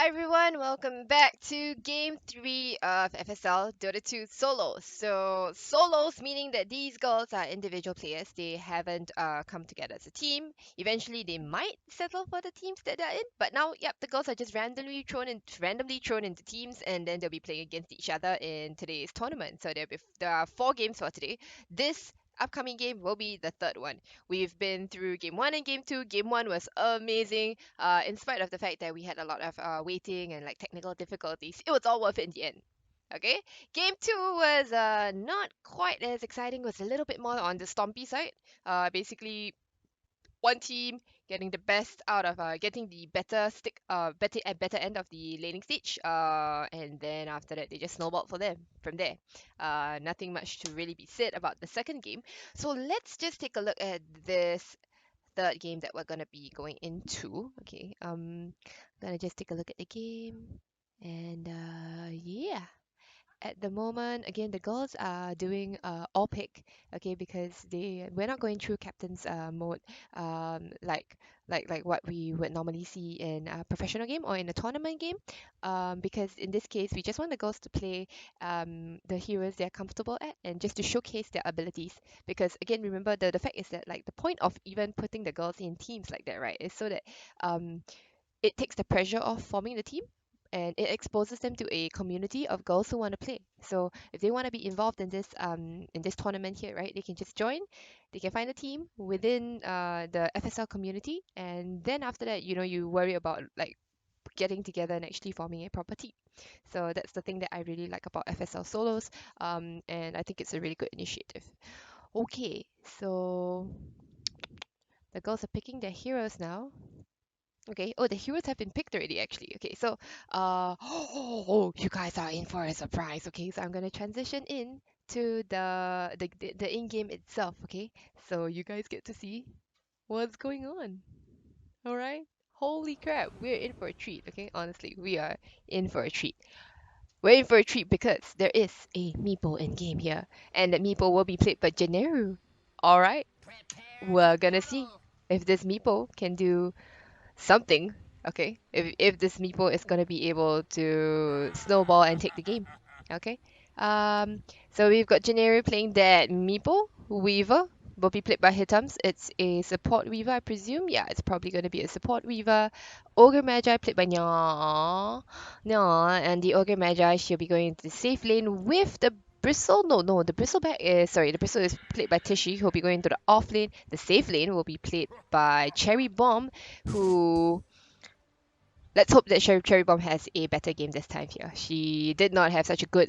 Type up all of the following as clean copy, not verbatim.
Hi everyone, welcome back to game 3 of FSL Dota 2 solos. So solos meaning that these girls are individual players. They haven't come together as a team. Eventually they might settle for the teams that they're in, but now yep, the girls are just randomly thrown into teams, and then they'll be playing against each other in today's tournament. So there are 4 games for today. This upcoming game will be the third one. We've been through game 1 and game 2. Game 1 was amazing, in spite of the fact that we had a lot of waiting and like technical difficulties. It was all worth it in the end. Okay, game 2 was not quite as exciting. It was a little bit more on the stompy side. Basically one team getting the best out of getting the better end of the laning stage, and then after that they just snowballed for them from there. Nothing much to really be said about the second game, so let's just take a look at this third game that we're gonna be going into. Okay, gonna just take a look at the game, and yeah, at the moment, again, the girls are doing all pick, okay, because we're not going through captain's mode, like what we would normally see in a professional game or in a tournament game, because in this case we just want the girls to play the heroes they're comfortable at and just to showcase their abilities. Because again, remember, the fact is that like the point of even putting the girls in teams like that, right, is so that um it takes the pressure off forming the team, and it exposes them to a community of girls who want to play. So if they want to be involved in this tournament here, right, they can just join. They can find a team within the FSL community, and then after that, you worry about like getting together and actually forming a proper team. So that's the thing that I really like about FSL solos, and I think it's a really good initiative. Okay, so the girls are picking their heroes now. Okay. Oh, the heroes have been picked already, actually. Okay, so oh, you guys are in for a surprise. Okay, so I'm gonna transition in to the in-game itself. Okay, so you guys get to see what's going on. All right. Holy crap, we're in for a treat. Okay, honestly, we are in for a treat. We're in for a treat because there is a meeple in game here, and that meeple will be played by Generu. All right, we're gonna see if this meeple can do something. Okay, if this meeple is gonna be able to snowball and take the game. Okay. So we've got Janeri playing that meeple. Weaver will be played by Hitams. It's a support Weaver, I presume. Yeah, it's probably gonna be a support Weaver. Ogre Magi played by Nya. Nya, and the Ogre Magi, she'll be going into the safe lane with the Bristle. No, the Bristleback is sorry, the Bristle is played by Tishy, who'll be going to the off lane. The safe lane will be played by Cherry Bomb, who, let's hope that Cherry Bomb has a better game this time here. She did not have such a good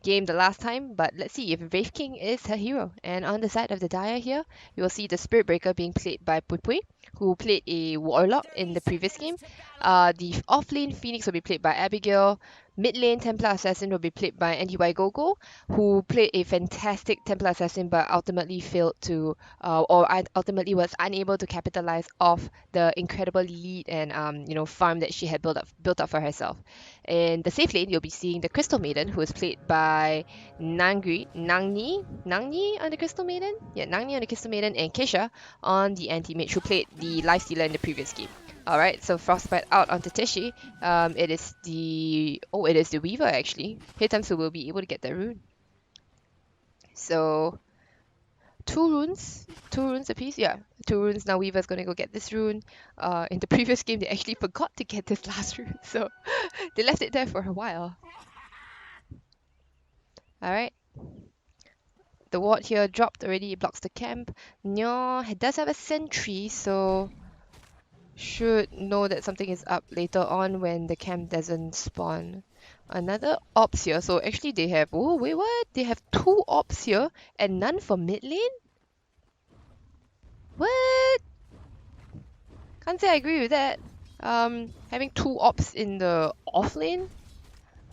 game the last time, but let's see if Wraith King is her hero. And on the side of the Dire here, you will see the Spirit Breaker being played by Pui Pui, who played a Warlock in the previous game. The off-lane Phoenix will be played by Abigail. Mid-lane Templar Assassin will be played by NTY Gogo, who played a fantastic Templar Assassin but ultimately failed to, ultimately was unable to capitalize off the incredible lead and farm that she had built up for herself. In the safe lane, you'll be seeing the Crystal Maiden, who is played by Nangni on the Crystal Maiden. Yeah, Nangni on the Crystal Maiden, and Kisha on the anti-mage, who played the Lifestealer in the previous game. All right, so Frostbite out onto Tishy. It is the Weaver actually. Hitams who will be able to get that rune. So two runes apiece. Yeah, 2 runes. Now Weaver's gonna go get this rune. In the previous game, they actually forgot to get this last rune, so they left it there for a while. All right. The ward here dropped already. It blocks the camp. Nyo does have a sentry, so should know that something is up later on when the camp doesn't spawn. Another ops here. So actually they have, oh wait, what? They have 2 ops here and none for mid lane? What? Can't say I agree with that. Having 2 ops in the off lane?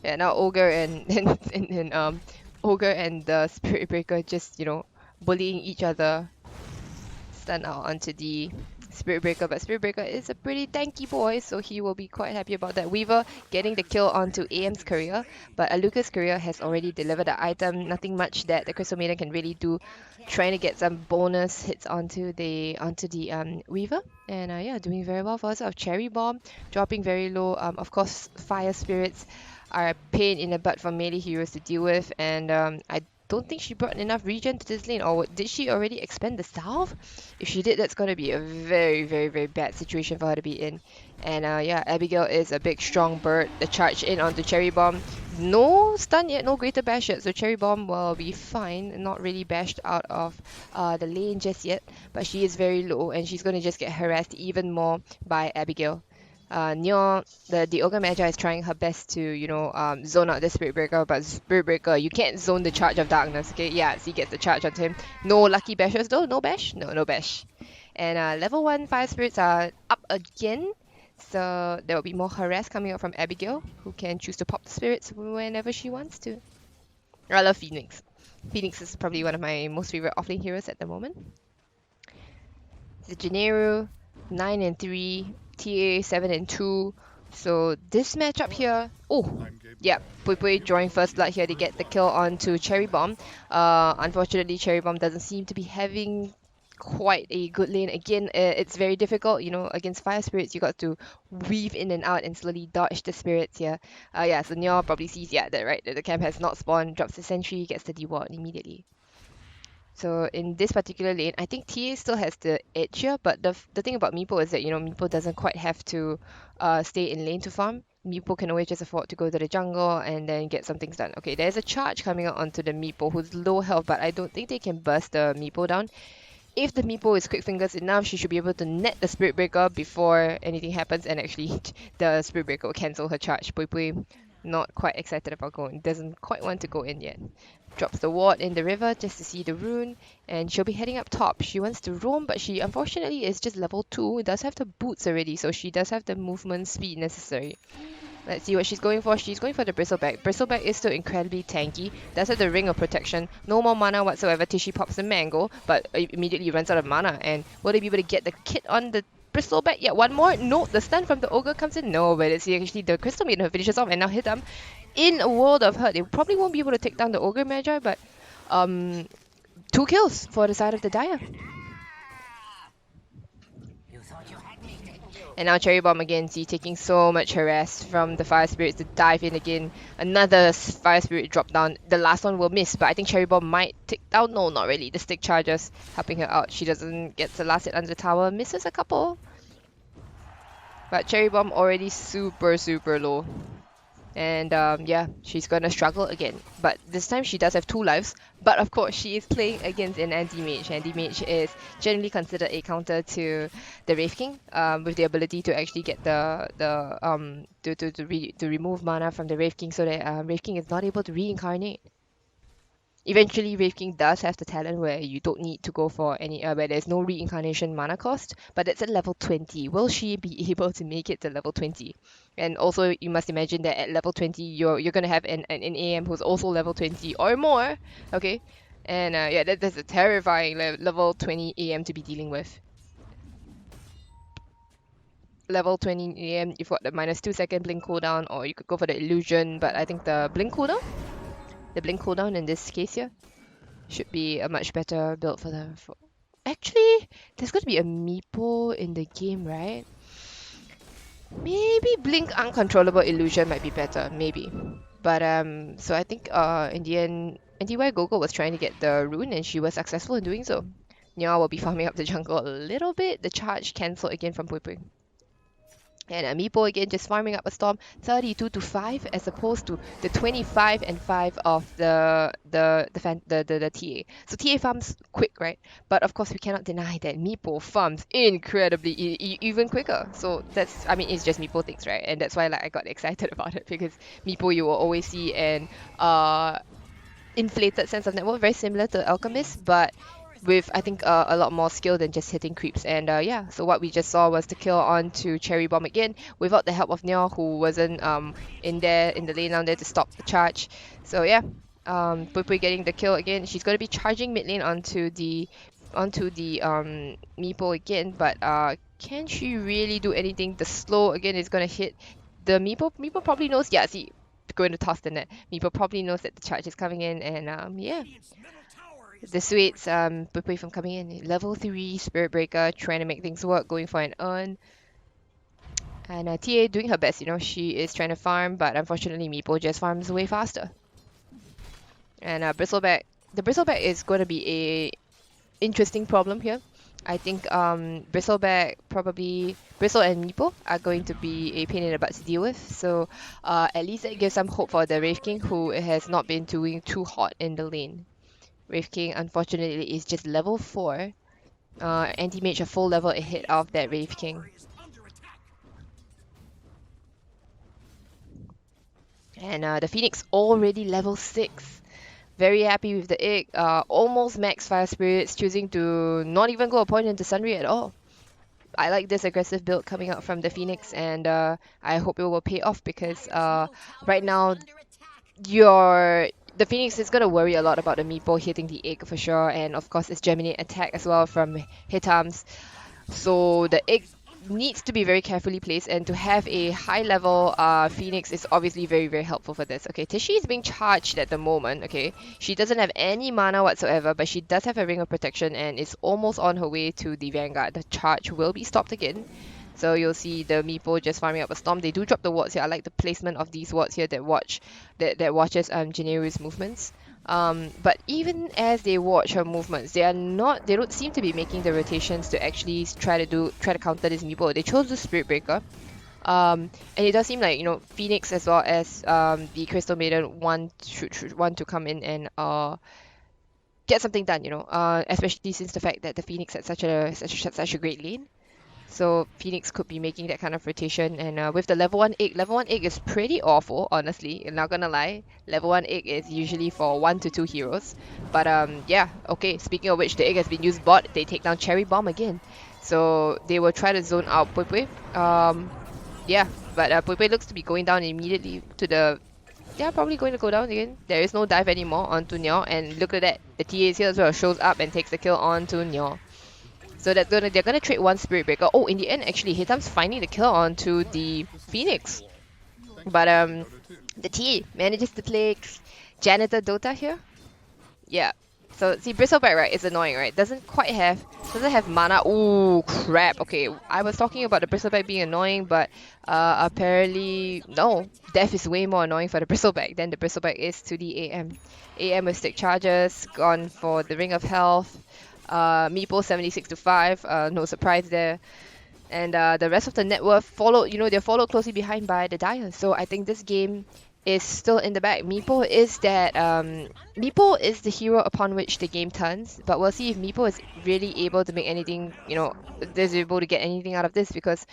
Yeah, now Ogre and Ogre and the Spirit Breaker just, bullying each other. Stun out onto the Spirit Breaker, but Spirit Breaker is a pretty tanky boy, so he will be quite happy about that. Weaver getting the kill onto AM's career, but Aluka's career has already delivered the item. Nothing much that the Crystal Maiden can really do. Trying to get some bonus hits onto the Weaver, and yeah, doing very well for herself. Cherry Bomb dropping very low. Of course, Fire Spirits are a pain in the butt for melee heroes to deal with, and I don't think she brought enough regen to this lane, or did she already expend the salve? If she did, that's going to be a very, very, very bad situation for her to be in. And yeah, Abigail is a big, strong bird. The charge in onto Cherry Bomb. No stun yet, no greater bash yet, so Cherry Bomb will be fine. Not really bashed out of the lane just yet, but she is very low, and she's going to just get harassed even more by Abigail. Neo, the Ogre Magi is trying her best to, zone out the Spirit Breaker, but Spirit Breaker, you can't zone the Charge of Darkness, okay? Yeah, so he gets the charge onto him. No lucky bashers though, no bash? No, no bash. And level 1 Fire Spirits are up again, so there will be more harass coming out from Abigail, who can choose to pop the spirits whenever she wants to. I love Phoenix. Phoenix is probably one of my most favorite offlane heroes at the moment. The Janeiro, 9 and 3, TA 7 and 2. So this matchup here, oh yeah, Pui Pui drawing first blood here to get the kill onto Cherry Bomb. Unfortunately, Cherry Bomb doesn't seem to be having quite a good lane. Again, it's very difficult, against Fire Spirits. You got to weave in and out and slowly dodge the spirits here. Yeah, so Neo probably sees that right, that the camp has not spawned, drops the sentry, gets the D-ward immediately. So in this particular lane, I think TA still has the edge here, but the thing about Meepo is that, Meepo doesn't quite have to stay in lane to farm. Meepo can always just afford to go to the jungle and then get some things done. Okay, there's a charge coming out onto the Meepo who's low health, but I don't think they can burst the Meepo down. If the Meepo is quick fingers enough, she should be able to net the Spirit Breaker before anything happens, and actually the Spirit Breaker will cancel her charge. Pui Pui not quite excited about going, doesn't quite want to go in yet. Drops the ward in the river just to see the rune, and she'll be heading up top. She wants to roam, but she unfortunately is just level 2, does have the boots already, so she does have the movement speed necessary. Let's see what she's going for. She's going for the Bristleback. Bristleback is still incredibly tanky. Does have the Ring of Protection. No more mana whatsoever till she pops the Mango, but immediately runs out of mana. And will they be able to get the kit on the Bristleback? Yeah, one more. No, the stun from the Ogre comes in. No, but it's actually the Crystal Maiden who finishes off and now hit them in a world of hurt. They probably won't be able to take down the Ogre Magi, but 2 kills for the side of the Dire. And now Cherry Bomb again, see, taking so much harass from the Fire Spirits to dive in again. Another Fire Spirit drop down. The last one will miss, but I think Cherry Bomb might take down. No, not really. The stick charges helping her out. She doesn't get the last hit under the tower. Misses a couple. But Cherry Bomb already super, super low. And yeah, she's gonna struggle again. But this time she does have 2 lives. But of course, she is playing against an anti-mage. Anti-mage is generally considered a counter to the Wraith King, with the ability to actually get to remove mana from the Wraith King, so that Wraith King is not able to reincarnate. Eventually, Wraith King does have the talent where you don't need to go for any, where there's no reincarnation mana cost, but it's at level 20. Will she be able to make it to level 20? And also, you must imagine that at level 20, you're gonna have an AM who's also level 20 or more, okay? And yeah, that's a terrifying level 20 AM to be dealing with. Level 20 AM, you've got the -2-second blink cooldown, or you could go for the illusion, but I think the blink cooldown in this case here should be a much better build for them. Actually, there's going to be a Meepo in the game, right? Maybe Blink Uncontrollable Illusion might be better, maybe. But so I think in the end, NTY Gogo was trying to get the rune and she was successful in doing so. Nya will be farming up the jungle a little bit. The charge cancelled again from Pui Pui. And Meepo again just farming up a storm, 32-5 as opposed to the 25-5 of the TA. So TA farms quick, right? But of course we cannot deny that Meepo farms incredibly even quicker. So that's, I mean, it's just Meepo things, right? And that's why I got excited about it, because Meepo you will always see an inflated sense of network, very similar to Alchemist, but with I think a lot more skill than just hitting creeps. And yeah, so what we just saw was the kill onto Cherry Bomb again without the help of Neo, who wasn't in the lane down there to stop the charge. So yeah, Pui Pui getting the kill again. She's going to be charging mid lane onto the Meepo again, but can she really do anything? The slow again is gonna hit the Meepo. Meepo probably knows. Yeah, see, going to toss the net. Meepo probably knows that the charge is coming in, and yeah, dissuades Pui from coming in. Level 3 Spirit Breaker, trying to make things work, going for an earn. And TA doing her best, you know, she is trying to farm, but unfortunately Meepo just farms way faster. And Bristleback, the Bristleback is going to be a interesting problem here. I think Bristleback probably Bristle and Meepo are going to be a pain in the butt to deal with. So at least it gives some hope for the Wraith King, who has not been doing too hot in the lane. Wraith King unfortunately is just level 4. Anti-Mage a full level ahead of that Wraith King. And the Phoenix already level 6. Very happy with the egg. Almost max Fire Spirits, choosing to not even go a point into Sunray at all. I like this aggressive build coming out from the Phoenix, and I hope it will pay off because right now the Phoenix is gonna worry a lot about the Meepo hitting the egg for sure, and of course it's Germinate attack as well from Hitams. So the egg needs to be very carefully placed, and to have a high level Phoenix is obviously very, very helpful for this. Okay, Tishy is being charged at the moment. Okay, she doesn't have any mana whatsoever, but she does have a Ring of Protection and is almost on her way to the Vanguard. The charge will be stopped again. So you'll see the Meepo just farming up a Storm. They do drop the wards here. I like the placement of these wards here that watches Jiniru's movements. But even as they watch her movements, they don't seem to be making the rotations to actually try to counter this Meepo. They chose the Spirit Breaker. And it does seem like, you know, Phoenix as well as the Crystal Maiden want to come in and get something done, you know, especially since the fact that the Phoenix had such a great lane. So Phoenix could be making that kind of rotation, and with the level 1 egg is pretty awful, honestly. I'm not gonna lie. Level 1 egg is usually for 1 to 2 heroes. But yeah, okay, speaking of which, the egg has been used bot. They take down Cherry Bomb again. So they will try to zone out Pui. Yeah, but Pui looks to be going down immediately to the... They're probably going to go down again. There is no dive anymore onto Nyor, and look at that. The TA is here as well, shows up and takes the kill onto Nyor. So they're gonna trade one Spirit Breaker. Oh, in the end, actually, Hitam's finding the kill onto the Phoenix. But the T manages to play Janitor Dota here. Yeah. So see, Bristleback, right, is annoying, right? Doesn't have mana. Ooh, crap. Okay, I was talking about the Bristleback being annoying, but apparently no. Death is way more annoying for the Bristleback than the Bristleback is to the AM. AM with stick charges, gone for the Ring of Health. Meepo 76 to 5, no surprise there. And the rest of the net worth they're followed closely behind by the Dire. So I think this game is still in the bag. Meepo is the hero upon which the game turns, but we'll see if Meepo is really able to make anything, you know, is able to get anything out of this, because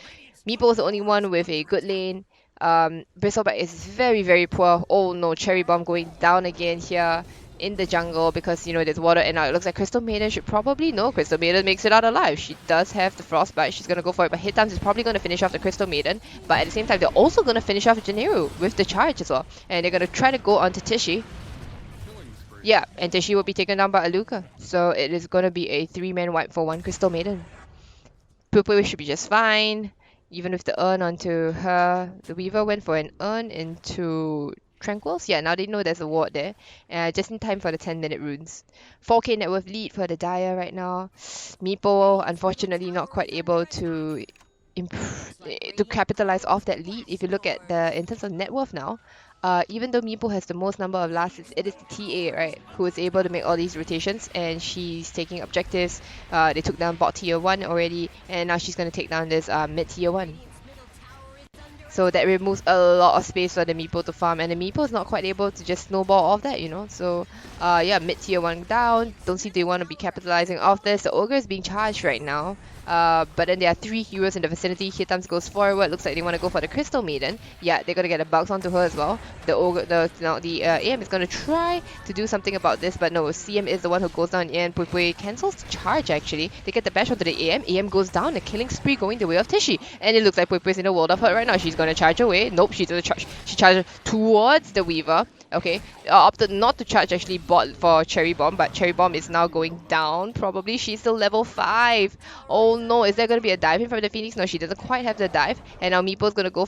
Meepo is the only one with a good lane. Bristleback is very, very poor. Oh no, Cherry Bomb going down again here in the jungle because, you know, there's water, and now it looks like Crystal Maiden should probably know. Crystal Maiden makes it out alive. She does have the Frostbite. She's going to go for it, but Hitams is probably going to finish off the Crystal Maiden, but at the same time they're also going to finish off Jiniru with the charge as well, and they're going to try to go onto Tishy. Yeah, and Tishy will be taken down by Aluka, so it is going to be a 3-man wipe for one Crystal Maiden. Pupui should be just fine, even with the urn onto her. The Weaver went for an urn into Tranquils. Yeah, now they know there's a ward there. Just in time for the 10-minute runes. 4k net worth lead for the Dire right now. Meepo, unfortunately, not quite able to capitalize off that lead. If you look at in terms of net worth now, even though Meepo has the most number of lasts, it is the TA, right, who is able to make all these rotations, and she's taking objectives. They took down bot tier 1 already, and now she's going to take down this mid tier 1. So that removes a lot of space for the Meepo to farm, and the Meepo is not quite able to just snowball all of that, you know. So yeah, mid tier 1 down. Don't see they want to be capitalizing off this. The Ogre is being charged right now. But then there are 3 heroes in the vicinity. Hitams goes forward. Looks like they want to go for the Crystal Maiden. Yeah, they're gonna get a box onto her as well. The AM is gonna try to do something about this, but no. CM is the one who goes down, and Pui cancels the charge. Actually, they get the bash onto the AM. AM goes down. The killing spree going the way of Tishy, and it looks like Pui is in the world of hurt right now. She's gonna charge away. Nope, she doesn't charge. She charges towards the Weaver. Okay, opted not to charge actually bot for Cherry Bomb, but Cherry Bomb is now going down. Probably she's still level 5. Oh no, is there gonna be a dive in from the Phoenix? No, she doesn't quite have the dive. And now Meeple's gonna go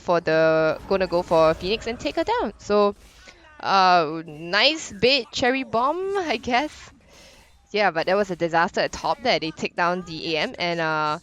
for Phoenix and take her down. So nice bait Cherry Bomb, I guess. Yeah, but that was a disaster at top there. They take down the AM and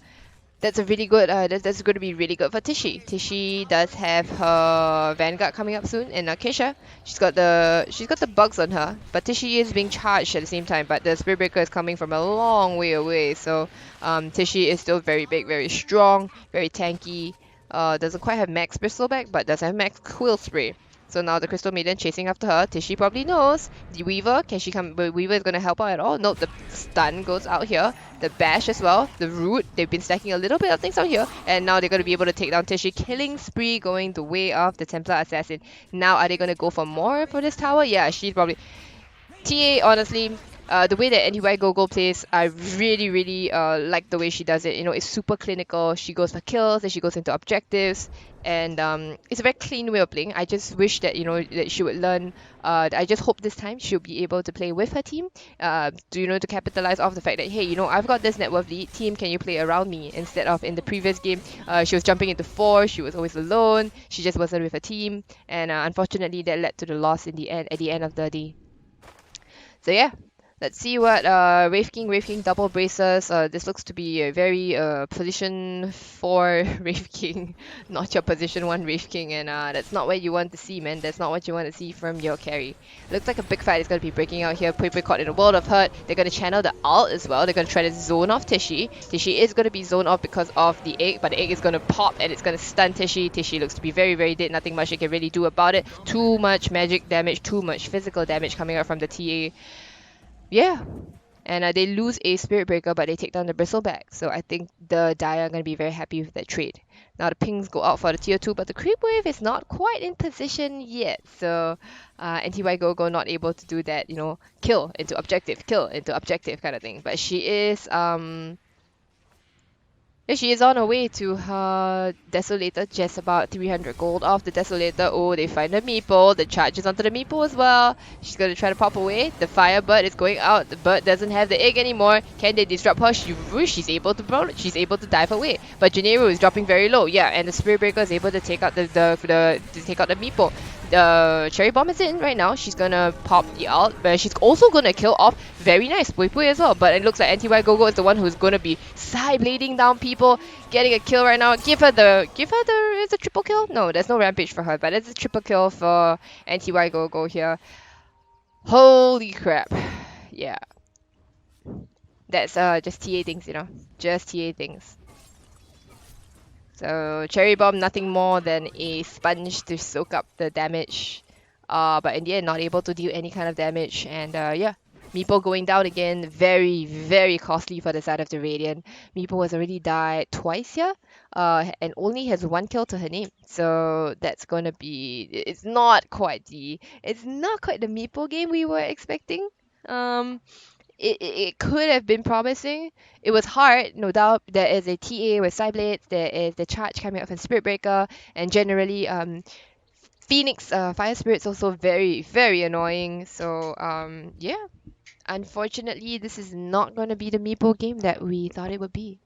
that's a really good. That's going to be really good for Tishy. Tishy does have her Vanguard coming up soon, and Keisha, she's got the bugs on her, but Tishy is being charged at the same time. But the Spirit Breaker is coming from a long way away, so Tishy is still very big, very strong, very tanky. Doesn't quite have max bristleback, but does have max quill spray. So now the Crystal Maiden chasing after her. Tishy probably knows. The Weaver, can she come? The Weaver is going to help out at all? Nope, the stun goes out here. The Bash as well. The Root, they've been stacking a little bit of things out here. And now they're going to be able to take down Tishy. Killing spree going the way of the Templar Assassin. Now are they going to go for more for this tower? Yeah, she's probably... TA, honestly, the way that NTY Gogo plays, I really like the way she does it. You know, it's super clinical. She goes for kills, and she goes into objectives, and it's a very clean way of playing. I just wish that that she would learn. I just hope this time she'll be able to play with her team. To capitalize off the fact that hey, I've got this net worth lead. Team, can you play around me? Instead of in the previous game, she was jumping into four. She was always alone. She just wasn't with her team, and unfortunately that led to the loss in the end. At the end of the day. So yeah, let's see what Wraith King double braces. This looks to be a very position 4 Wraith King, not your position 1 Wraith King, and that's not what you want to see, man. That's not what you want to see from your carry. Looks like a big fight is going to be breaking out here. Pui caught in a world of hurt. They're going to channel the ult as well. They're going to try to zone off Tishy. Tishy is going to be zoned off because of the egg, but the egg is going to pop and it's going to stun Tishy. Tishy looks to be very dead. Nothing much they can really do about it. Too much magic damage, too much physical damage coming out from the TA. Yeah. And they lose a Spirit Breaker, but they take down the Bristleback. So I think the Dire are going to be very happy with that trade. Now the pings go out for the tier 2, but the Creep Wave is not quite in position yet. So NTY Gogo not able to do that, kill into objective kind of thing. But she is on her way to her Desolator, just about 300 gold off the Desolator. Oh, they find the Meeple. The charge is onto the Meeple as well. She's going to try to pop away. The Firebird is going out. The bird doesn't have the egg anymore. Can they disrupt her? She's able to dive away. But Janeiro is dropping very low. Yeah, and the Spirit Breaker is able to take out the Meeple. The Cherry Bomb is in right now. She's gonna pop the ult, but she's also gonna kill off. Very nice, Pui Pui as well. But it looks like NTY Gogo is the one who's gonna be side blading down people, getting a kill right now. Give her the is a triple kill? No, there's no rampage for her, but it's a triple kill for NTY Gogo here. Holy crap! Yeah, that's just TA things, just TA things. So Cherry Bomb, nothing more than a sponge to soak up the damage. But in the end, not able to deal any kind of damage. And yeah, Meeple going down again. Very costly for the side of the Radiant. Meeple has already died twice here. And only has 1 kill to her name. So that's gonna be... It's not quite the Meeple game we were expecting. It could have been promising. It was hard, no doubt. There is a TA with Cyblades, there is the charge coming up from Spirit Breaker, and generally Phoenix Fire Spirit's also very annoying. So yeah, unfortunately this is not going to be the Meeple game that we thought it would be.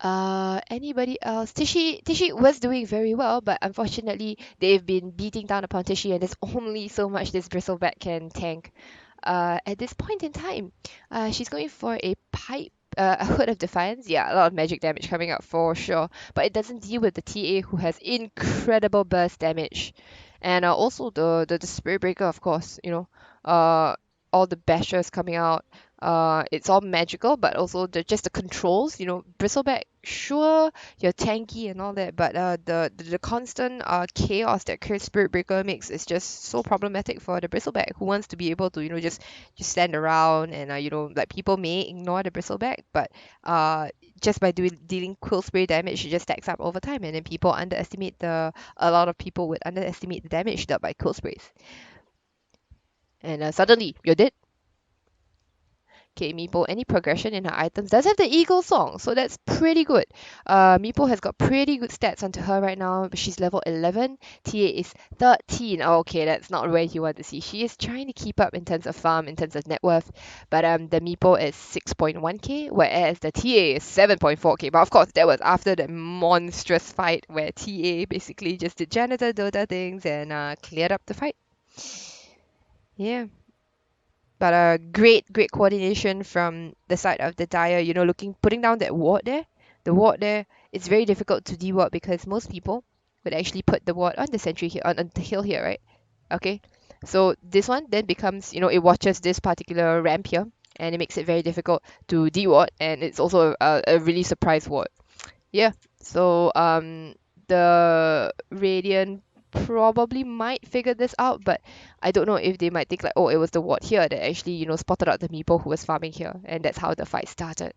Anybody else? Tishy was doing very well, but unfortunately they've been beating down upon Tishy, and there's only so much this Bristleback can tank. At this point in time, she's going for a pipe, a Hood of Defiance. Yeah, a lot of magic damage coming out for sure, but it doesn't deal with the TA who has incredible burst damage, and also the Spirit Breaker, of course. All the bashers coming out. It's all magical, but also just the controls. Bristleback, sure, you're tanky and all that, but the constant chaos that Spirit Breaker makes is just so problematic for the Bristleback, who wants to be able to just stand around and like people may ignore the Bristleback, but just by dealing quill spray damage, it just stacks up over time, and then a lot of people would underestimate the damage dealt by quill sprays, and suddenly you're dead. Okay, Meepo, any progression in her items does have the Eagle Song, so that's pretty good. Meepo has got pretty good stats onto her right now. She's level 11. TA is 13. Oh, okay, that's not where you want to see. She is trying to keep up in terms of farm, in terms of net worth, but the Meepo is 6.1k, whereas the TA is 7.4k. But of course, that was after the monstrous fight where TA basically just did janitor Dota things and cleared up the fight. Yeah. But great coordination from the side of the Dire, you know, putting down that ward there. The ward there, it's very difficult to de-ward because most people would actually put the ward on the sentry here, on the hill here, right? Okay. So this one then becomes, you know, it watches this particular ramp here and it makes it very difficult to de-ward, and it's also a really surprise ward. Yeah. So the Radiant probably might figure this out, but I don't know if they might think like, oh, it was the ward here that actually, you know, spotted out the Meepo who was farming here, and that's how the fight started.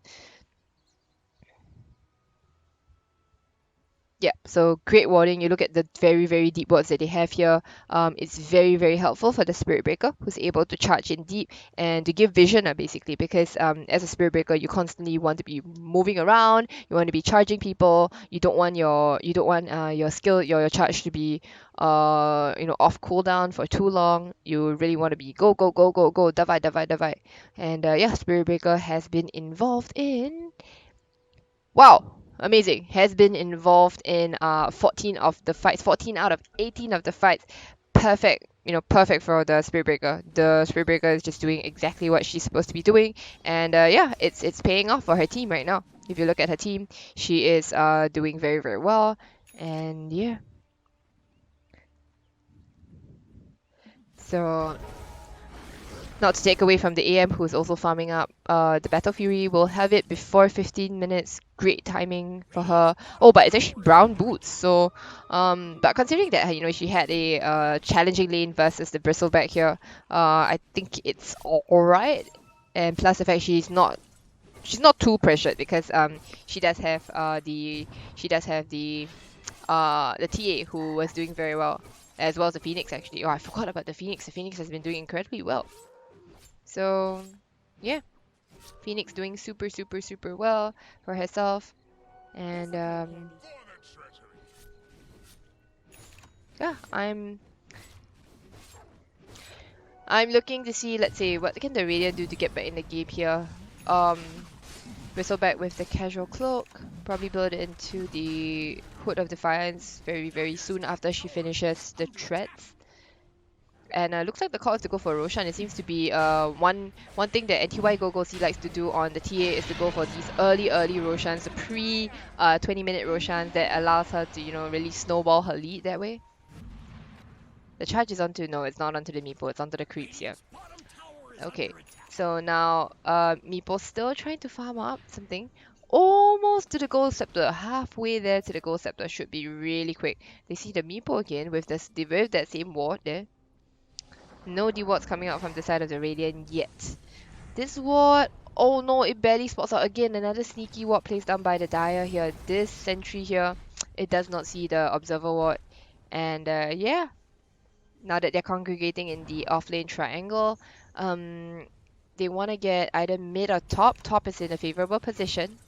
Yeah, so great warding. You look at the very deep wards that they have here. It's very helpful for the Spirit Breaker who's able to charge in deep and to give vision, basically, because as a Spirit Breaker you constantly want to be moving around. You want to be charging people. You don't want your skill, your charge to be you know, off cooldown for too long. You really want to be go, davai. And yeah, Spirit Breaker has been involved in, wow, amazing. Has been involved in 14 of the fights, 14 out of 18 of the fights. Perfect, you know, perfect for the Spirit Breaker. The Spirit Breaker is just doing exactly what she's supposed to be doing, and yeah, it's paying off for her team right now. If you look at her team, she is doing very well, and yeah. So not to take away from the AM who's also farming up. The Battle Fury will have it before 15 minutes. Great timing for her. Oh, but it's actually brown boots. So, but considering that, you know, she had a challenging lane versus the Bristleback here, I think it's alright. And plus the fact she's not too pressured because she does have the TA who was doing very well, as well as the Phoenix actually. Oh, I forgot about the Phoenix. The Phoenix has been doing incredibly well. So, yeah, Phoenix doing super well for herself, and yeah, I'm looking to see, let's say, what can the Radiant do to get back in the game here. Um, Bristleback with the casual cloak, probably build it into the Hood of Defiance very soon after she finishes the threads. And looks like the call is to go for Roshan. It seems to be one thing that NTY Gogosi likes to do on the TA is to go for these early Roshans, the pre 20-minute Roshans that allows her to, you know, really snowball her lead that way. The charge is onto, no, it's not onto the Meepo, it's onto the creeps here. Okay, so now Meepo's still trying to farm up something. Almost to the Gold Scepter, halfway there to the Gold Scepter, should be really quick. They see the Meepo again with that same ward there. No D-wards coming out from the side of the Radiant yet. This ward, oh no, it barely spots out again. Another sneaky ward placed down by the Dire here. This sentry here, it does not see the Observer ward. And yeah, now that they're congregating in the offlane triangle, they want to get either mid or top. Top is in a favorable position.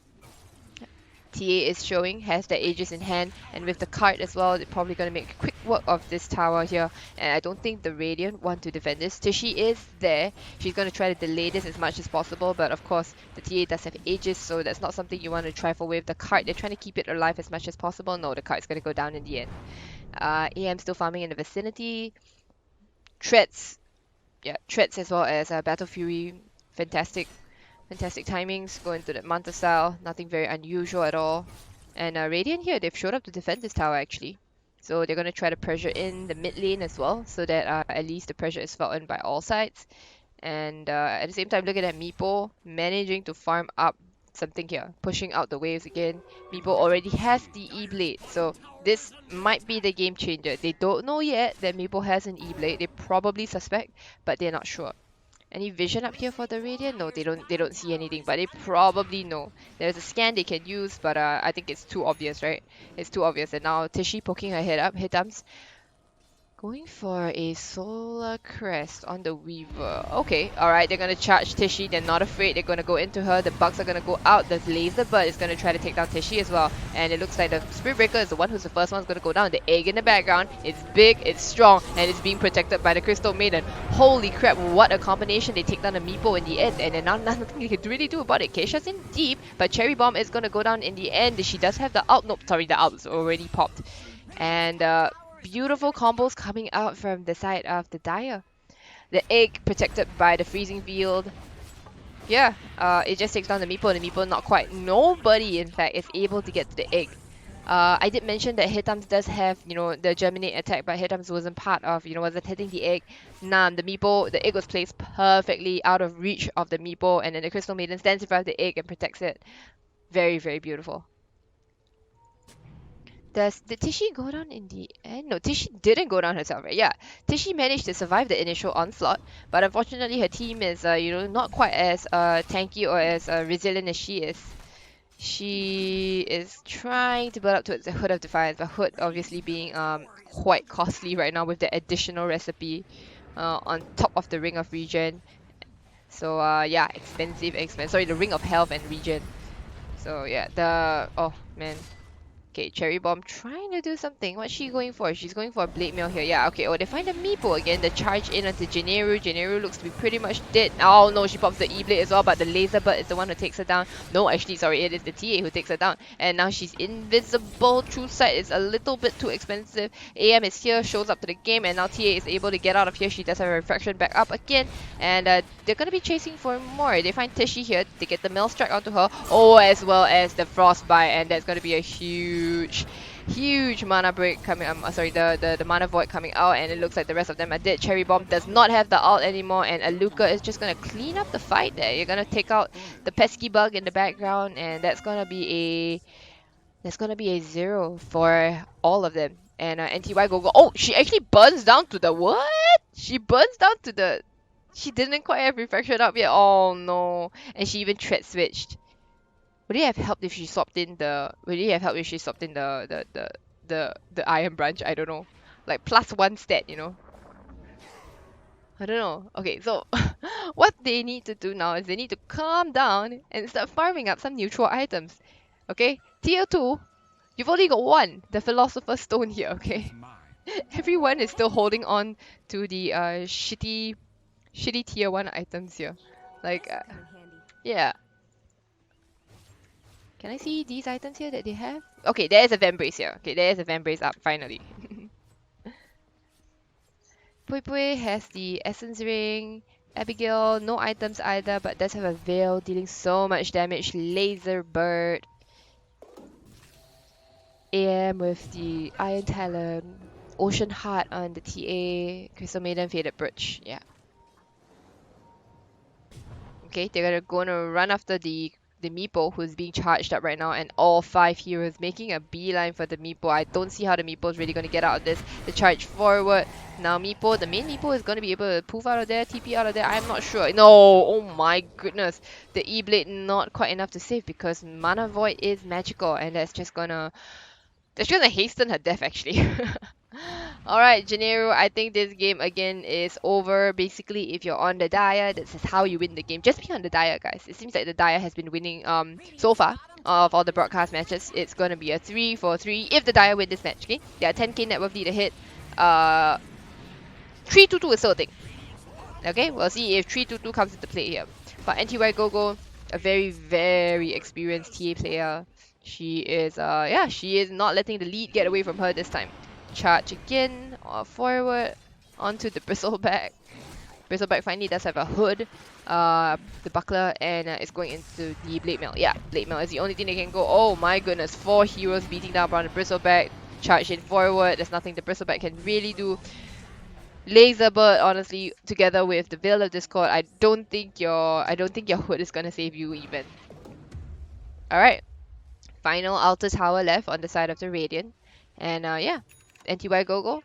TA is showing, has the Aegis in hand, and with the card as well, they're probably going to make quick work of this tower here. And I don't think the Radiant want to defend this. Tushy is there. She's going to try to delay this as much as possible, but of course, the TA does have Aegis, so that's not something you want to trifle with. The card, they're trying to keep it alive as much as possible. No, the card's going to go down in the end. AM still farming in the vicinity. Treads, yeah, Treads as well as Battle Fury, fantastic timings, go into that Manta style, nothing very unusual at all. And Radiant here, they've showed up to defend this tower actually. So they're going to try to pressure in the mid lane as well, so that at least the pressure is felt in by all sides. And at the same time, looking at Meepo managing to farm up something here, pushing out the waves again. Meepo already has the E-Blade, so this might be the game changer. They don't know yet that Meepo has an E-Blade. They probably suspect, but they're not sure. Any vision up here for the Radiant? No, they don't see anything, but they probably know. There's a scan they can use, but I think it's too obvious, right? It's too obvious. And now Tishy poking her head up, head dumps. Going for a Solar Crest on the Weaver. Okay, alright, they're gonna charge Tishy. They're not afraid. They're gonna go into her. The bugs are gonna go out. The Laser Bird is gonna try to take down Tishy as well. And it looks like the Spirit Breaker is the one who's the first one's gonna go down. The egg in the background. It's big, it's strong, and it's being protected by the Crystal Maiden. Holy crap, what a combination. They take down the Meepo in the end, and then nothing they can really do about it. Keisha's in deep, but Cherry Bomb is gonna go down in the end. She does have the ult. Nope, sorry, the ult's already popped. And beautiful combos coming out from the side of the Dire. The egg protected by the freezing field. Yeah, it just takes down the Meepo, and the Meepo not quite. Nobody, in fact, is able to get to the egg. I did mention that Hitams does have, you know, the Germinate attack, but Hitams wasn't part of, you know, wasn't hitting the egg. Nah, the egg was placed perfectly out of reach of the Meepo, and then the Crystal Maiden stands in front of the egg and protects it. Very, very beautiful. Did Tishy go down in the end? No, Tishy didn't go down herself, right? Yeah, Tishy managed to survive the initial onslaught, but unfortunately her team is, you know, not quite as tanky or as resilient as she is. She is trying to build up towards the Hood of Defiance, but Hood obviously being quite costly right now with the additional recipe on top of the Ring of Regen. So yeah, expensive. Sorry, the Ring of Health and Regen. So yeah, oh man. Okay, Cherry Bomb trying to do something. What's she going for? She's going for a Blade Mail here. Yeah, okay. Oh, they find the Meepo again. The charge in onto Janeru. Janeru looks to be pretty much dead. Oh no, she pops the E-Blade as well, but the Laser Bird is the one who takes her down. No, actually, sorry, it is the TA who takes her down. And now she's invisible. True Sight is a little bit too expensive. AM is here, shows up to the game, and now TA is able to get out of here. She does have a Refraction back up again. And they're going to be chasing for more. They find Tishy here. They get the Mail Strike onto her. Oh, as well as the Frostbite. And that's going to be a huge mana break coming the mana void coming out, and it looks like the rest of them are dead. Cherry Bomb does not have the ult anymore, and Aluka is just gonna clean up the fight there. You're gonna take out the pesky bug in the background, and that's gonna be a 0 for all of them. And NTY go. Oh, she actually burns down to the what? She burns down to the. She didn't quite have refraction up yet. Oh no! And she even thread switched. Would it have helped if she swapped in the Iron Branch? I don't know. Like +1 stat, you know. I don't know. Okay, so what they need to do now is they need to calm down and start farming up some neutral items. Okay? Tier 2, you've only got one, the Philosopher's Stone here, okay? Everyone is still holding on to the shitty tier 1 items here. Like, yeah. Can I see these items here that they have? Okay, there's a Vambrace here. Okay, there's a Vambrace up, finally. Pui Pui has the Essence Ring. Abigail, no items either, but does have a Veil, dealing so much damage. Laser Bird. AM with the Iron Talon. Ocean Heart on the TA. Crystal Maiden, Faded Birch. Yeah. Okay, they're gonna run after the Meepo, who's being charged up right now, and all 5 heroes making a beeline for the Meepo. I don't see how the Meepo is really going to get out of this. The charge forward. Now Meepo, the main Meepo is going to be able to poof out of there, TP out of there. I'm not sure. No, oh my goodness. The E-Blade not quite enough to save because Mana Void is magical, and that's just gonna hasten her death actually. Alright, Janeiro, I think this game again is over. Basically, if you're on the Dire, this is how you win the game. Just be on the Dire, guys. It seems like the Dire has been winning so far of all the broadcast matches. It's gonna be a 3-4-3 if the Dire win this match, okay? They are 10k net worth to hit. 3-2-2 is still a thing. Okay, we'll see if 3-2-2 comes into play here. But NTY Gogo, a very, very experienced TA player. She is she is not letting the lead get away from her this time. Charge again, forward, onto the Bristleback. Bristleback finally does have a hood, the buckler, and it's going into the Blade Mail. Yeah, Blade Mail is the only thing they can go. Oh my goodness, 4 heroes beating down on the Bristleback. Charge in forward, there's nothing the Bristleback can really do. Laser Bird, honestly, together with the Veil of Discord, I don't think your hood is gonna save you even. Alright. Final Altar Tower left on the side of the Radiant. And yeah. NTY Gogo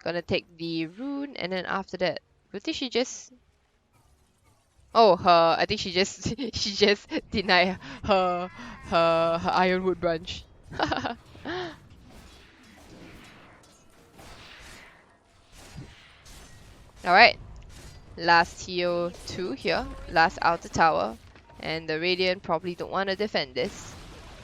gonna take the rune, and then after that, what did she just? Oh, I think she just denied her Ironwood branch. Alright, last TO2 here, last outer tower. And the Radiant probably don't want to defend this.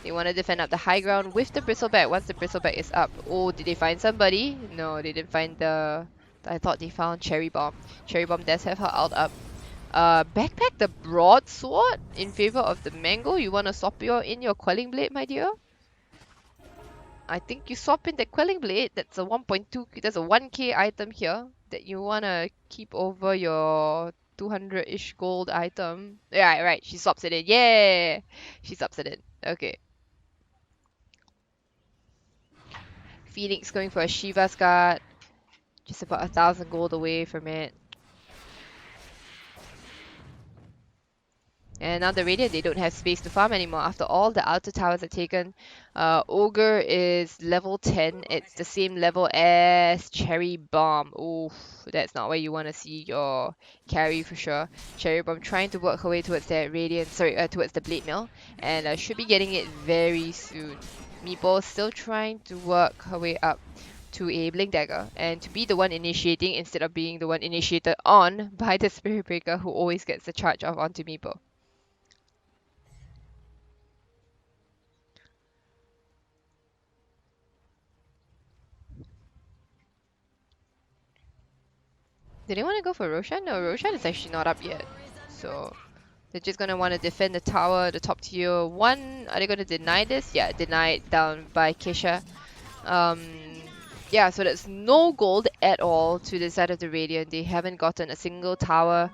They want to defend up the high ground with the Bristleback once the Bristleback is up. Oh, did they find somebody? No, they didn't find the... I thought they found Cherry Bomb. Cherry Bomb does have her ult up. Backpack the Broadsword in favor of the Mango. You want to swap in your Quelling Blade, my dear? I think you swap in the Quelling Blade. That's a 1.2, that's a 1k item here that you want to keep over your 200-ish gold item. Yeah, right, she swaps it in. Yeah! She swaps it in. Okay. Phoenix going for a Shiva's Guard. Just about 1,000 gold away from it. And now the Radiant, they don't have space to farm anymore. After all the outer towers are taken, Ogre is level 10. It's the same level as Cherry Bomb. Oof, that's not where you want to see your carry for sure. Cherry Bomb trying to work her way towards that Radiant, towards the Blade Mill, and should be getting it very soon. Meepo still trying to work her way up to a Blink Dagger and to be the one initiating instead of being the one initiated on by the Spirit Breaker who always gets the charge off onto Meepo. Did they want to go for Roshan? No, Roshan is actually not up yet. So they're just going to want to defend the tower, the top tier 1. Are they going to deny this? Yeah, denied down by Kesha. Yeah, so there's no gold at all to the side of the Radiant. They haven't gotten a single tower.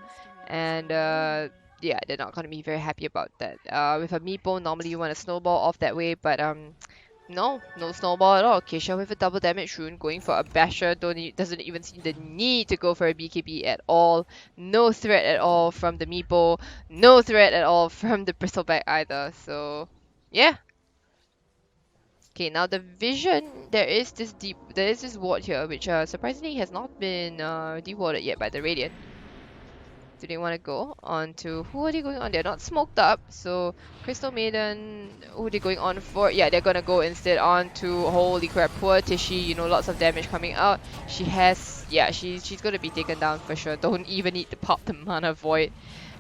And yeah, they're not going to be very happy about that. With a Meepo, normally you want to snowball off that way, but no snowball at all. Keisha with a double damage rune going for a basher. Doesn't even see the need to go for a BKB at all. No threat at all from the Meepo. No threat at all from the Bristleback either. So yeah. Okay, now the vision, there is this ward here which surprisingly has not been dewarded yet by the Radiant. Do they want to go on to... Who are they going on? They're not smoked up. So, Crystal Maiden... Who are they going on for? Yeah, they're going to go instead on to... Holy crap, poor Tishy. You know, lots of damage coming out. She has... Yeah, she's going to be taken down for sure. Don't even need to pop the Mana Void.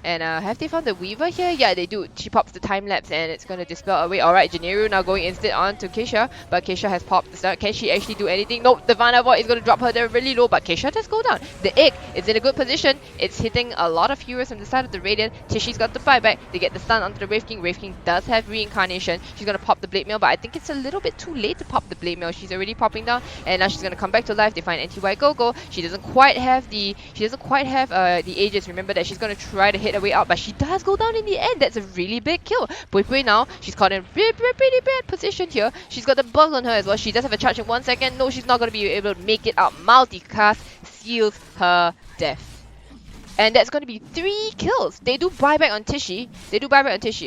And have they found the Weaver here? Yeah, they do. She pops the time lapse and it's going to dispel away. Alright, Janeru now going instead on to Keisha. But Keisha has popped the start. Can she actually do anything? Nope, the Mana Void is going to drop her there really low. But Keisha does go down. The egg is in a good position. It's hitting a lot of heroes from the side of the Radiant. Tishy's got the buyback. They get the stun onto the Wave King. Wave King does have Reincarnation. She's going to pop the Blade Mail. But I think it's a little bit too late to pop the Blade Mail. She's already popping down. And now she's going to come back to life. They find NTY Go-Go. She doesn't quite have the Aegis. Remember that she's going to try to hit her way out. But she does go down in the end. That's a really big kill. Pui Pui now, she's caught in a pretty bad position here. She's got the bug on her as well. She does have a charge in 1 second. No, she's not going to be able to make it out. Multicast seals her death. And that's going to be 3 kills. They do buyback on Tishy.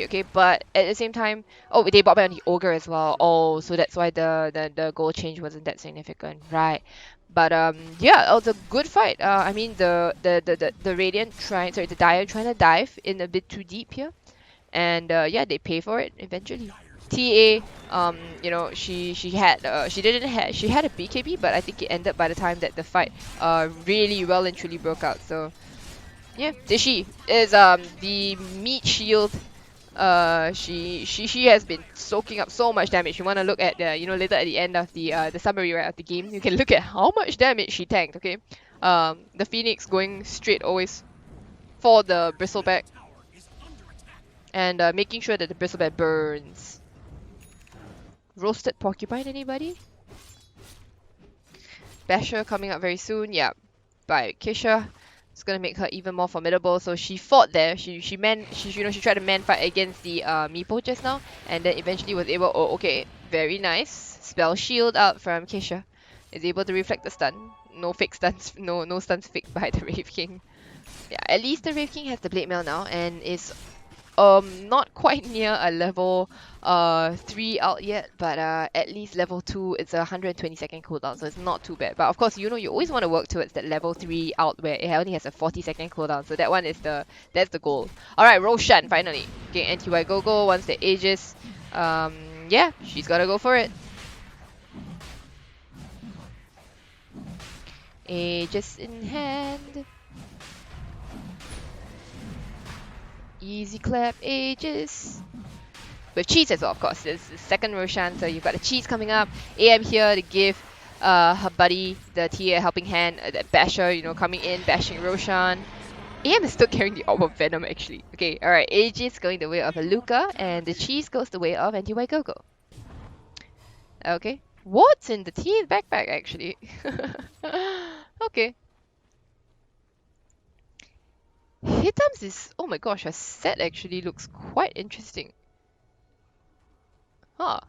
Okay? But at the same time... Oh, they bought back on the Ogre as well. Oh, so that's why the goal change wasn't that significant. Right. But yeah, it was a good fight. I mean, the Radiant the Dire trying to dive in a bit too deep here. And yeah, they pay for it eventually. TA, you know, she had a BKB, but I think it ended by the time that the fight really well and truly broke out. So yeah, Tishy is the meat shield. She has been soaking up so much damage. You want to look at the, you know, later at the end of the summary, right, of the game, you can look at how much damage she tanked. Okay, the Phoenix going straight always for the Bristleback and making sure that the Bristleback burns. Roasted Porcupine, anybody? Basher coming up very soon. Yeah, by Keisha. It's gonna make her even more formidable. So she fought there. She tried to man fight against the Meepo just now, and then eventually was able. Oh, okay, very nice. Spell shield out from Keisha. Is able to reflect the stun. No fake stuns. No stuns faked by the Wave King. Yeah, at least the Wave King has the Blade Mail now and is not quite near a level 3 out yet, but at least level 2, it's a 120-second cooldown, so it's not too bad. But of course, you know, you always want to work towards that level 3 out where it only has a 40-second cooldown, so that one is that's the goal. Alright, Roshan finally. Okay, NTY Go-Go once the Aegis. Yeah, she's gotta go for it. Aegis in hand. Easy clap Aegis. With cheese as well, of course. There's the second Roshan, so you've got the cheese coming up. AM here to give her buddy the TA a helping hand. The Basher, you know, coming in, bashing Roshan. AM is still carrying the Orb of Venom, actually. Okay, alright. Aegis going the way of a Luca, and the cheese goes the way of Anti-White Go-Go. Okay. What's in the TA backpack, actually? Okay. Hitams is... Oh my gosh, her set actually looks quite interesting. Huh.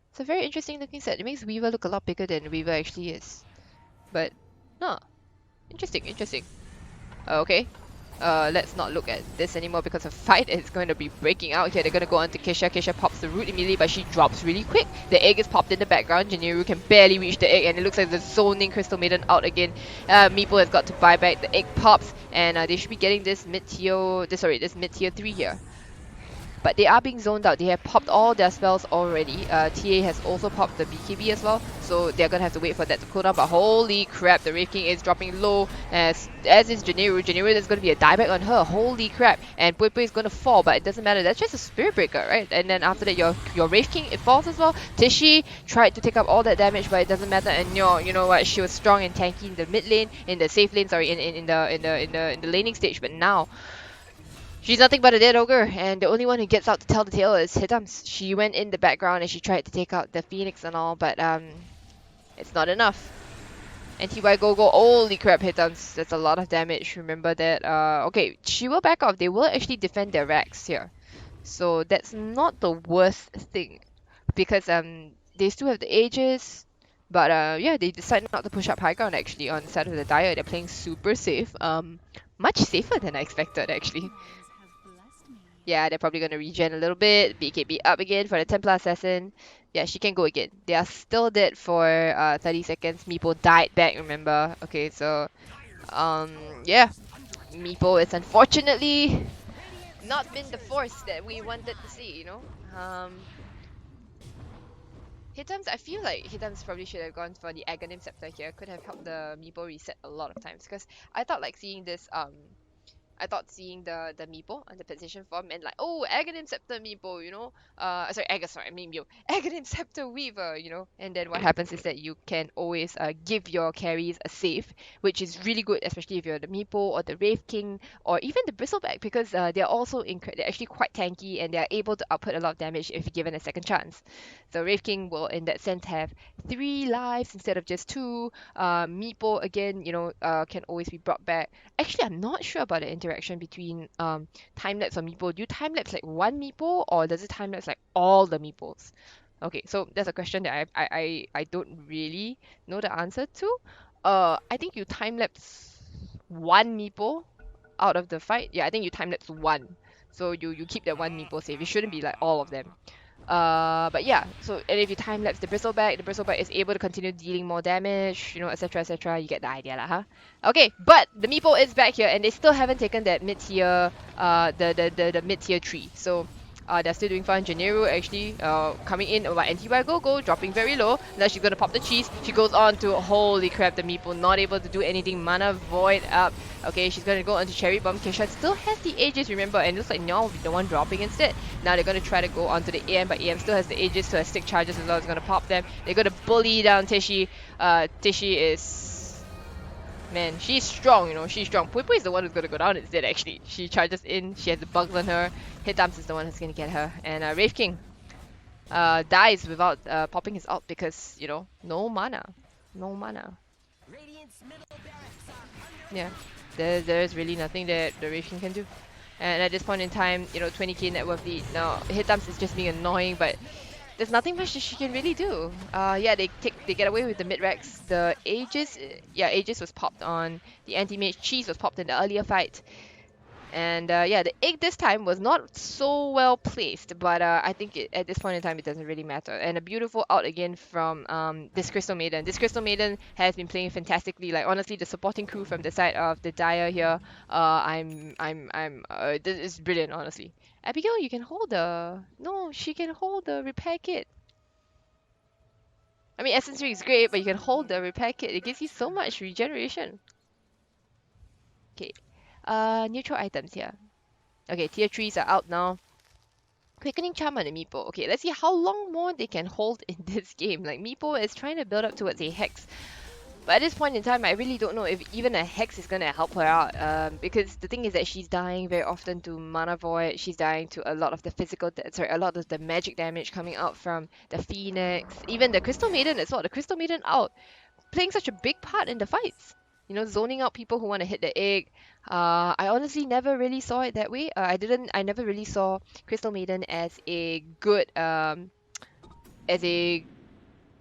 It's a very interesting looking set. It makes Weaver look a lot bigger than Weaver actually is. But, huh. Interesting, interesting. Okay. Let's not look at this anymore because a fight is going to be breaking out here. They're going to go on to Keisha. Keisha pops the root immediately, but she drops really quick. The egg is popped in the background. Jiniru can barely reach the egg, and it looks like the zoning Crystal Maiden out again. Meeple has got to buy back. The egg pops, and they should be getting this mid-tier... this mid-tier 3 here. But they are being zoned out. They have popped all their spells already. TA has also popped the BKB as well, so they're gonna have to wait for that to cool down. But holy crap, the Wraith King is dropping low, as is Janiru. Janiru, there's gonna be a dieback on her. Holy crap! And Pui Pui is gonna fall, but it doesn't matter. That's just a Spirit Breaker, right? And then after that, your Wraith King, it falls as well. Tishy tried to take up all that damage, but it doesn't matter. And you know what? She was strong and tanky in the mid lane, in the safe lane. Sorry, in the laning stage. But now, she's nothing but a dead ogre, and the only one who gets out to tell the tale is Hitams. She went in the background and she tried to take out the Phoenix and all, but it's not enough. Anti-Y go, holy crap, Hitams. That's a lot of damage, remember that. Okay, she will back off. They will actually defend their racks here. So that's not the worst thing, because they still have the Aegis, but yeah, they decided not to push up high ground actually on the side of the Dire. They're playing super safe. Much safer than I expected actually. Yeah, they're probably going to regen a little bit. BKB up again for the Templar Assassin. Yeah, she can go again. They are still dead for 30 seconds. Meeple died back, remember? Okay, so... yeah. Meeple is unfortunately not been the force that we wanted to see, you know? Hitams, I feel like Hitams probably should have gone for the Aghanim Scepter here. Could have helped the Meeple reset a lot of times. Because I thought like seeing this... I thought seeing the Meeple on the position form and like, oh, Aghanim Scepter Meeple, you know? I mean Mew. Aghanim Scepter Weaver, you know? And then what happens is that you can always give your carries a save, which is really good, especially if you're the Meeple or the Wraith King or even the Bristleback, because they're also they're actually quite tanky and they're able to output a lot of damage if given a second chance. So Wraith King will, in that sense, have 3 lives instead of just 2. Meeple, again, you know, can always be brought back. Actually, I'm not sure about the interaction between time-lapse or Meeple. Do you time-lapse like one Meeple or does it time-lapse like all the Meeples? Okay, so that's a question that I don't really know the answer to. I think you time-lapse one Meeple out of the fight. Yeah, I think you time-lapse one. So you keep that one Meeple safe. It shouldn't be like all of them. But yeah, so and if you time lapse the bristleback is able to continue dealing more damage, you know, etc, etc. You get the idea lah, huh? Okay, but the Meeple is back here and they still haven't taken that mid-tier, the mid-tier tree. So they're still doing fine. Janiru actually coming in by Anti-Y Go, dropping very low. Now she's gonna pop the cheese. She goes on to, holy crap, the Meeple not able to do anything. Mana Void up. Okay, she's gonna go onto Cherry Bomb. Keisha still has the Aegis, remember, and it looks like Nyao will be the one dropping instead. Now they're gonna try to go onto the AM, but AM still has the Aegis, so has stick charges as well. It's gonna pop them. They're gonna bully down Tishy. Tishy is... Man, she's strong, you know, she's strong. Pui Pui is the one who's gonna go down instead, actually. She charges in, she has the bugs on her. Hitams is the one who's gonna get her. And Wraith King dies without popping his ult because, you know, no mana. No mana. Yeah, there's really nothing that the Wraith King can do. And at this point in time, you know, 20k net worth lead. Now, Hitams is just being annoying, but there's nothing much that she can really do. Yeah, they get away with the mid-rex. The Aegis, yeah, Aegis was popped on the anti-mage. Cheese was popped in the earlier fight. And yeah, the egg this time was not so well placed, but I think at this point in time it doesn't really matter. And a beautiful out again from this Crystal Maiden. This Crystal Maiden has been playing fantastically. Like honestly, the supporting crew from the side of the Dire here, this is brilliant, honestly. Abigail, you can hold the... No, she can hold the repair kit. I mean, Essence 3 is great, but you can hold the repair kit. It gives you so much regeneration. Okay. Neutral items here. Okay, tier 3s are out now. Quickening Charm on the Meepo. Okay, let's see how long more they can hold in this game. Like, Meepo is trying to build up towards a Hex. But at this point in time, I really don't know if even a Hex is gonna help her out. Because the thing is that she's dying very often to Mana Void. She's dying to a lot of the a lot of the magic damage coming out from the Phoenix. Even the Crystal Maiden as well. The Crystal Maiden out, playing such a big part in the fights. You know, zoning out people who want to hit the egg. I honestly never really saw it that way. I never really saw Crystal Maiden as a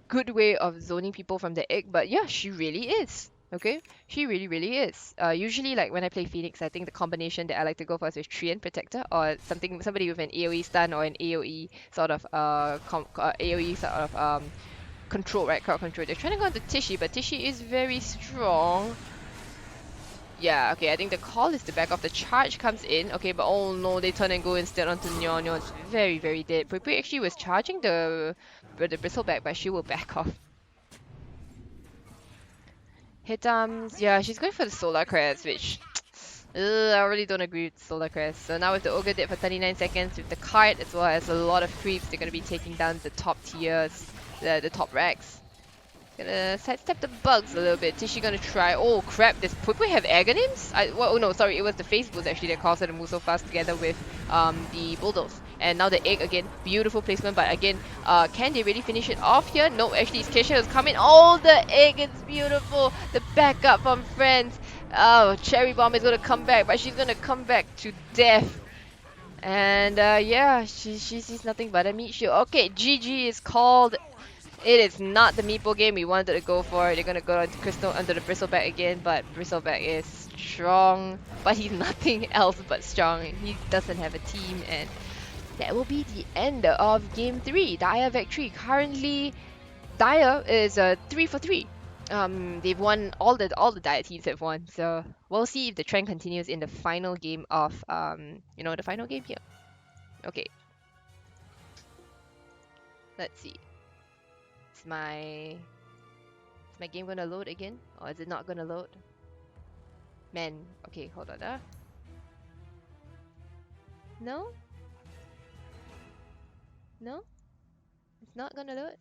good way of zoning people from the egg, but yeah, she really is. Okay, she really, really is. Usually, like when I play Phoenix, I think the combination that I like to go for is with Treant Protector or somebody with an AOE stun or an AOE sort of AOE sort of control, right? Crowd control. They're trying to go into Tishy, but Tishy is very strong. Yeah, okay, I think the call is to back off. The charge comes in, okay, but oh no, they turn and go instead onto Nyon. Nyon's very, very dead. Pui Pui actually was charging the bristleback, but she will back off. Hitams, yeah, she's going for the Solar Crest, which I really don't agree with Solar Crest. So now with the Ogre dead for 39 seconds, with the cart as well as a lot of creeps, they're going to be taking down the top tiers, the top racks. Gonna sidestep the bugs a little bit. Is she gonna try? Oh crap, does Pui Pui have Aghanims? Well, oh no, sorry, it was the Phase Boost actually that caused her to move so fast together with the Bulldoze. And now the egg again, beautiful placement, but again, can they really finish it off here? No, actually, Kesha has come in. Oh, the egg is beautiful. The backup from friends. Oh, Cherry Bomb is gonna come back, but she's gonna come back to death. And yeah, she sees nothing but a meat shield. Okay, GG is called. It is not the Meepo game we wanted to go for. They're gonna go into Crystal under the Bristleback again, but Bristleback is strong. But he's nothing else but strong. He doesn't have a team, and that will be the end of Game 3. Dire victory. Currently, Dire is 3 for 3. They've won all the Dire teams have won. So we'll see if the trend continues in the final game of the final game here. Okay, let's see. Is my game gonna load again? Or is it not gonna load? Man, okay, hold on. No? No? It's not gonna load?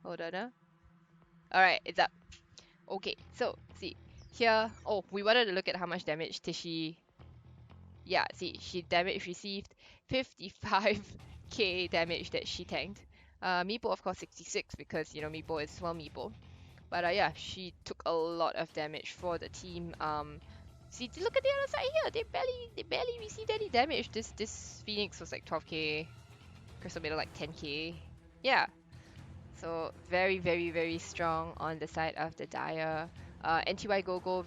Hold on. Alright, it's up. Okay, so, see. Here, oh, we wanted to look at how much damage Tishy. Yeah, see, she damage received 55k damage that she tanked. Meepo, of course, 66 because, Meepo is well Meepo. But yeah, she took a lot of damage for the team. See, look at the other side here. They barely received any damage. This Phoenix was like 12k. Crystal Maiden like 10k. Yeah. So very, very, very strong on the side of the Dire. NTY Gogo,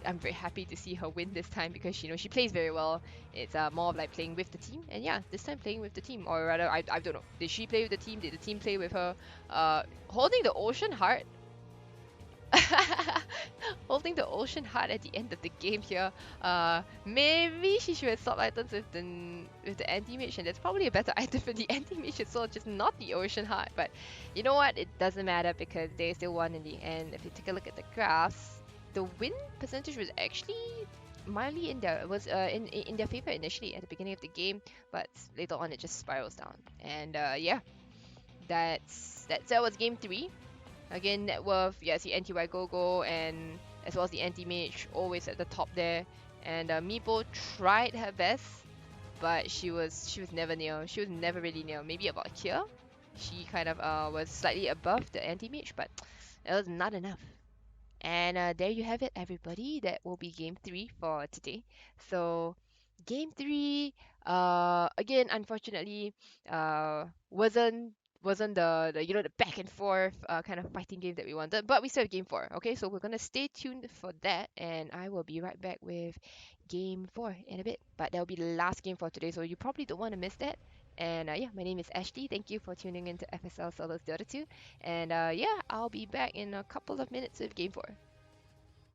I'm very happy to see her win this time because she plays very well. It's more of like playing with the team, and yeah, this time playing with the team, or rather, I don't know. Did she play with the team? Did the team play with her? Holding the Ocean Heart. Holding the Ocean Heart at the end of the game here. Maybe she should have swap items with the anti-mage, and that's probably a better item for the anti-mage as well, just not the Ocean Heart. But you know what? It doesn't matter because they still won in the end. If you take a look at the graphs, the win percentage was actually mildly in their favor initially at the beginning of the game, but later on it just spirals down. And yeah, that was game 3. Again, net worth, yeah, see anti-Y Gogo and as well as the anti-mage always at the top there. And Meepo tried her best, but she was never near. She was never really near. Maybe about here. She kind of was slightly above the anti-mage, but it was not enough. And there you have it, everybody. That will be game 3 for today. So game 3, again, unfortunately, wasn't the back and forth kind of fighting game that we wanted, but we still have game 4. Okay, so we're gonna stay tuned for that, and I will be right back with game 4 in a bit. But that'll be the last game for today, so you probably don't want to miss that. And yeah, my name is Ashley. Thank you for tuning in to FSL Solos Dota 2. And yeah, I'll be back in a couple of minutes with game 4.